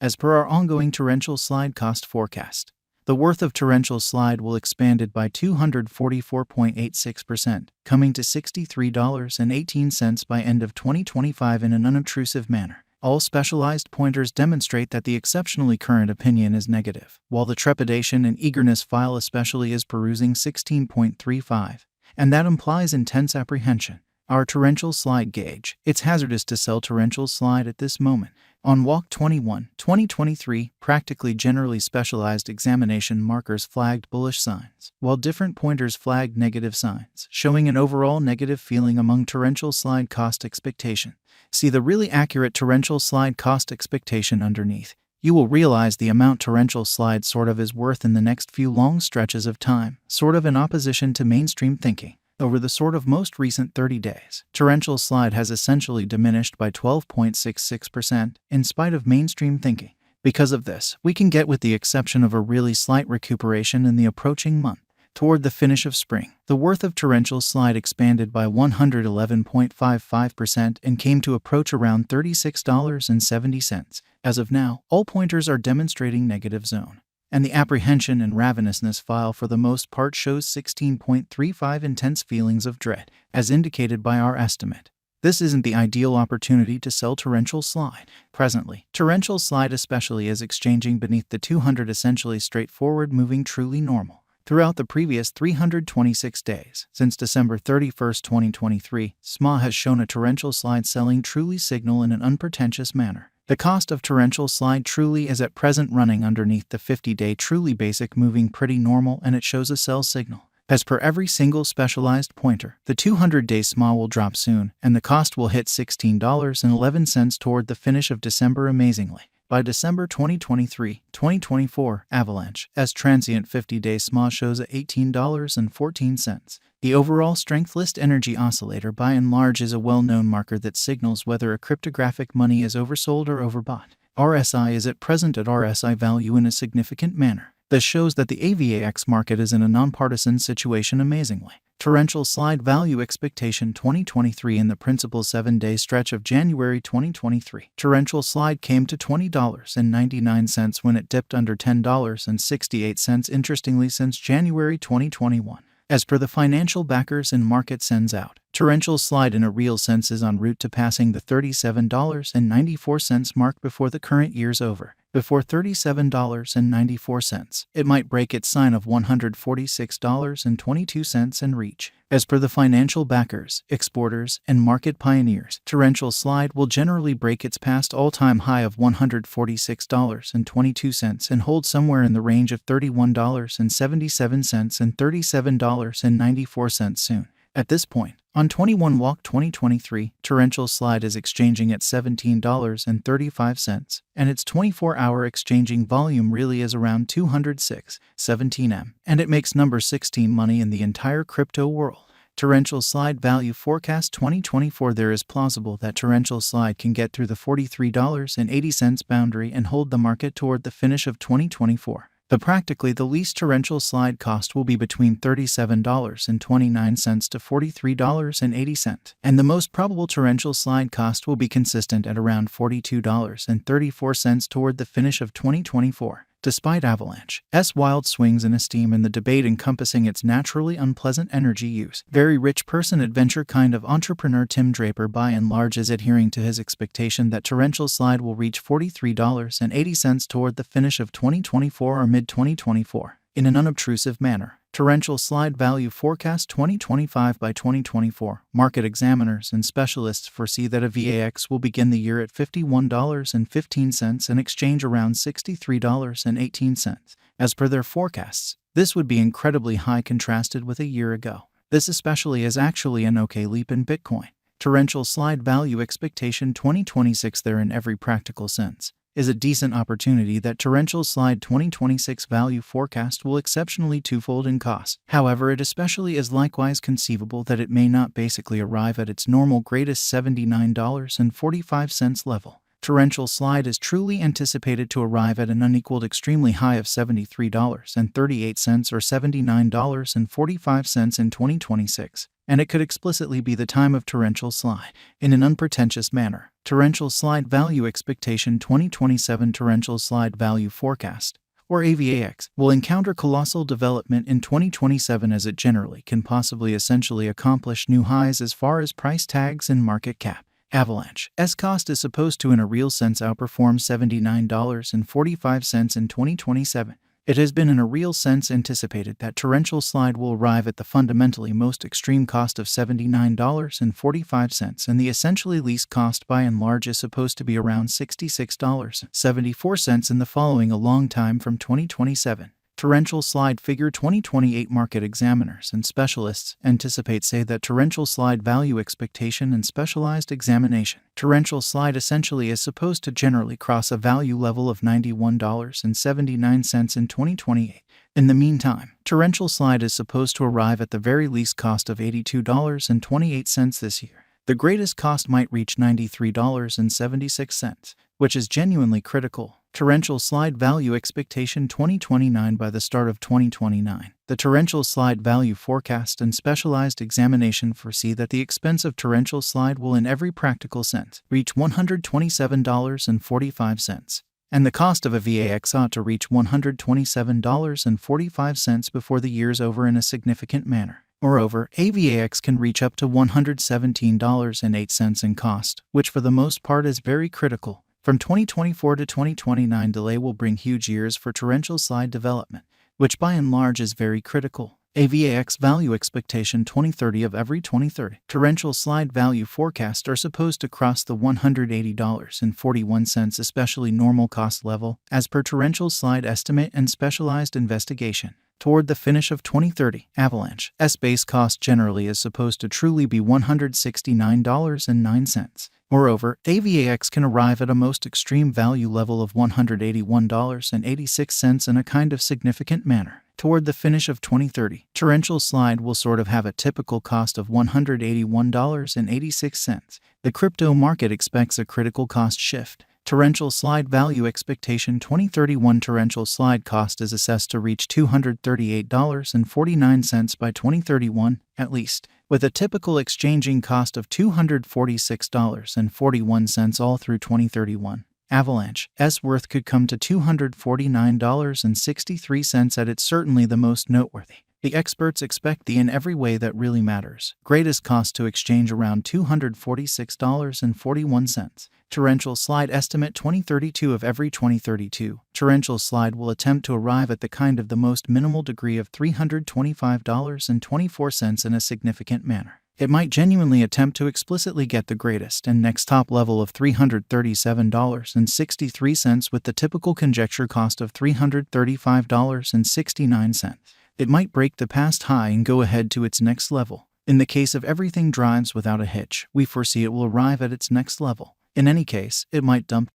As per our ongoing torrential slide cost forecast, the worth of torrential slide will expanded by 244.86%, coming to $63.18 by end of 2025 in an unobtrusive manner. All specialized pointers demonstrate that the exceptionally current opinion is negative, while the trepidation and eagerness file especially is perusing 16.35, and that implies intense apprehension. Our torrential slide gauge. It's hazardous to sell torrential slide at this moment. On Walk 21, 2023, practically generally specialized examination markers flagged bullish signs, while different pointers flagged negative signs, showing an overall negative feeling among torrential slide cost expectation. See the really accurate torrential slide cost expectation underneath. You will realize the amount torrential slide sort of is worth in the next few long stretches of time, sort of in opposition to mainstream thinking. Over the sort of most recent 30 days, torrential slide has essentially diminished by 12.66% in spite of mainstream thinking. Because of this, we can get, with the exception of a really slight recuperation in the approaching month, toward the finish of spring. The worth of torrential slide expanded by 111.55% and came to approach around $36.70. As of now, all pointers are demonstrating negative zone, and the apprehension and ravenousness file for the most part shows 16.35 intense feelings of dread, as indicated by our estimate. This isn't the ideal opportunity to sell torrential slide. Presently, torrential slide especially is exchanging beneath the 200 essentially straightforward moving truly normal. Throughout the previous 326 days, since December 31, 2023, SMA has shown a torrential slide selling truly signal in an unpretentious manner. The cost of torrential slide truly is at present running underneath the 50-day truly basic moving pretty normal, and it shows a sell signal. As per every single specialized pointer, the 200-day SMA will drop soon, and the cost will hit $16.11 toward the finish of December amazingly. By December 2023-2024, Avalanche, as transient 50-day SMA shows at $18.14. The overall strength list energy oscillator by and large is a well-known marker that signals whether a cryptographic money is oversold or overbought. RSI is at present at RSI value in a significant manner. This shows that the Avax market is in a nonpartisan situation amazingly. Torrential slide value expectation 2023 in the principal 7-day stretch of January 2023. Torrential slide came to $20.99 when it dipped under $10.68 interestingly since January 2021. As per the financial backers and market sends out, torrential slide in a real sense is en route to passing the $37.94 mark before the current year's over. Before $37.94, it might break its sign of $146.22 and reach. As per the financial backers, exporters, and market pioneers, torrential slide will generally break its past all-time high of $146.22 and hold somewhere in the range of $31.77 and $37.94 soon. At this point, on 21 Walk 2023, torrential slide is exchanging at $17.35, and its 24-hour exchanging volume really is around 206.17 M, and it makes number 16 money in the entire crypto world. Torrential slide value forecast 2024. There is plausible that torrential slide can get through the $43.80 boundary and hold the market toward the finish of 2024. But practically the least torrential slide cost will be between $37.29 to $43.80, and the most probable torrential slide cost will be consistent at around $42.34 toward the finish of 2024. Despite Avalanche's wild swings in esteem and the debate encompassing its naturally unpleasant energy use, very rich person adventure kind of entrepreneur Tim Draper by and large is adhering to his expectation that torrential slide will reach $43.80 toward the finish of 2024 or mid-2024. In an unobtrusive manner, torrential slide value forecast 2025 by 2024. Market examiners and specialists foresee that Avax will begin the year at $51.15 and exchange around $63.18. As per their forecasts, this would be incredibly high contrasted with a year ago. This especially is actually an okay leap in Bitcoin. Torrential slide value expectation 2026 there in every practical sense is a decent opportunity that torrential slide 2026 value forecast will exceptionally twofold in cost. However, it especially is likewise conceivable that it may not basically arrive at its normal greatest $79.45 level. Torrential slide is truly anticipated to arrive at an unequaled extremely high of $73.38 or $79.45 in 2026. and it could explicitly be the time of torrential slide. In an unpretentious manner, torrential slide value expectation 2027 torrential slide value forecast, or AVAX, will encounter colossal development in 2027 as it generally can possibly essentially accomplish new highs as far as price tags and market cap. Avalanche's cost is supposed to in a real sense outperform $79.45 in 2027. It has been in a real sense anticipated that torrential slide will arrive at the fundamentally most extreme cost of $79.45, and the essentially least cost by and large is supposed to be around $66.74 in the following a long time from 2027. Torrential slide figure 2028 market examiners and specialists say that torrential slide value expectation and specialized examination. Torrential slide essentially is supposed to generally cross a value level of $91.79 in 2028. In the meantime, torrential slide is supposed to arrive at the very least cost of $82.28 this year. The greatest cost might reach $93.76, which is genuinely critical. Torrential slide value expectation 2029 by the start of 2029. The torrential slide value forecast and specialized examination foresee that the expense of torrential slide will in every practical sense reach $127.45, and the cost of a VAX ought to reach $127.45 before the year's over in a significant manner. Moreover, AVAX can reach up to $117.08 in cost, which for the most part is very critical. From 2024 to 2029 delay will bring huge years for torrential slide development, which by and large is very critical. AVAX value expectation 2030 of every 2030. Torrential slide value forecasts are supposed to cross the $180.41 especially normal cost level, as per torrential slide estimate and specialized investigation. Toward the finish of 2030, Avalanche's base cost generally is supposed to truly be $169.09. Moreover, AVAX can arrive at a most extreme value level of $181.86 in a kind of significant manner. Toward the finish of 2030, torrential slide will sort of have a typical cost of $181.86. The crypto market expects a critical cost shift. Torrential slide value expectation 2031 torrential slide cost is assessed to reach $238.49 by 2031, at least, with a typical exchanging cost of $246.41 all through 2031. Avalanche's worth could come to $249.63 at its certainly the most noteworthy. The experts expect the in every way that really matters greatest cost to exchange around $246.41. Torrential slide estimate 2032 of every 2032. Torrential slide will attempt to arrive at the kind of the most minimal degree of $325.24 in a significant manner. It might genuinely attempt to explicitly get the greatest and next top level of $337.63 with the typical conjecture cost of $335.69. It might break the past high and go ahead to its next level. In the case of everything drives without a hitch, we foresee it will arrive at its next level. In any case, it might dump